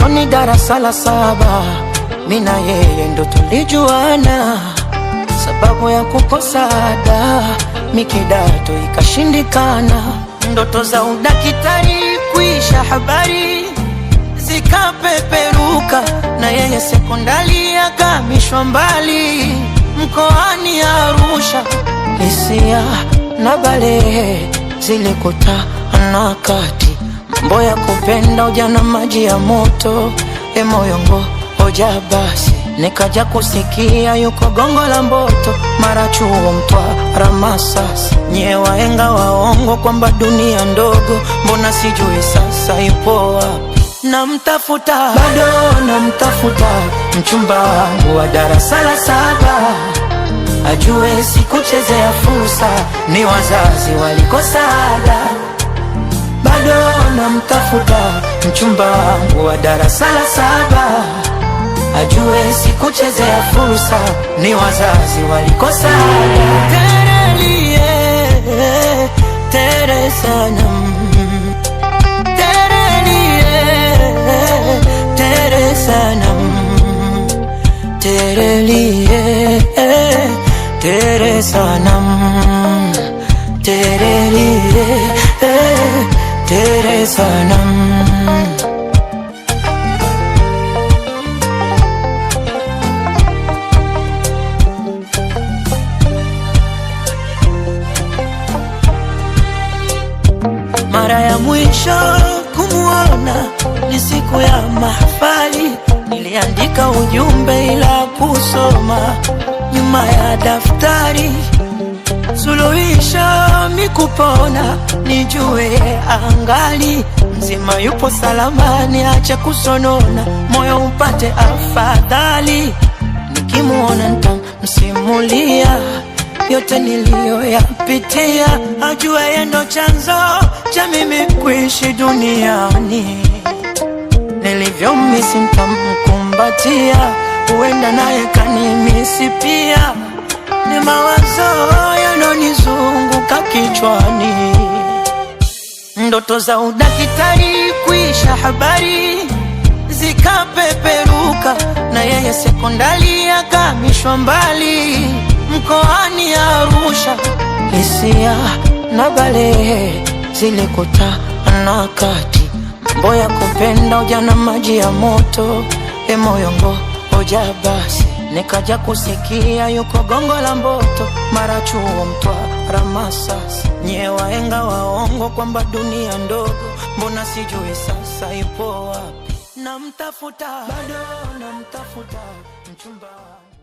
mwishoni darasa la 7, mina yeye ndo tulijuana. Sababu ya kukosa ada, mikidato ikashindikana. Ndoto za udakitari kuisha, habari zikapeperuka, na yeye sekondari akamishwa mbali mkoani Arusha. Hisia na balehe zilikutana kati, mambo ya kupenda ujana maji ya moto. Moyongo hoja basi, nikaja kusikia yuko Gongo la Mboto, mara Chuo Mtwara Masasi. Nye wahenga waongo kwamba dunia ndogo, mbona sijui sasa yupo wapi? Namtafuta, bado namtafuta, mchumba wangu wa darasa la 7, ajue sikuchezea fursa, ni wazazi walikosa ada. Bado namtafuta, mchumba wangu wa darasa la 7, ajue sikuchezea fursa, ni wazazi walikosa ada. Terelie, tere sanam, tere sanam, terelie, tere sanam, terelie, tere sanam. Mara ya mwisho kumuona ni siku ya mahafali, niliandika ujumbe ila kusoma nyuma ya daftari. Suluhisho mikupona, nijue angali mzima yupo salama, niache kusonona, moyo upate afadhali. Nikimuona nitamsimulia yote niliyoyapitia, ajue yeye ndo chanzo cha mimi kuishi duniani. Nilivyomisi nitamkumbatia, huenda naye kanimisi pia. Ni mawazo yanonizunguka kichwani, ndoto za udakitari kuisha, habari zikapeperuka, na yeye sekondari akamishwa mbali mkoani Arusha. Hisia na balehe zilikutana kati, mambo ya kupenda ujana maji ya moto. Moyongo hoja basi, nikaja kusikia yuko Gongo la Mboto, mara Chuo Mtwara Masasi. Nye wahenga waongo kwamba dunia ndogo, mbona sijui sasa yupo wapi? Namtafuta, bado namtafuta, mchumba wangu.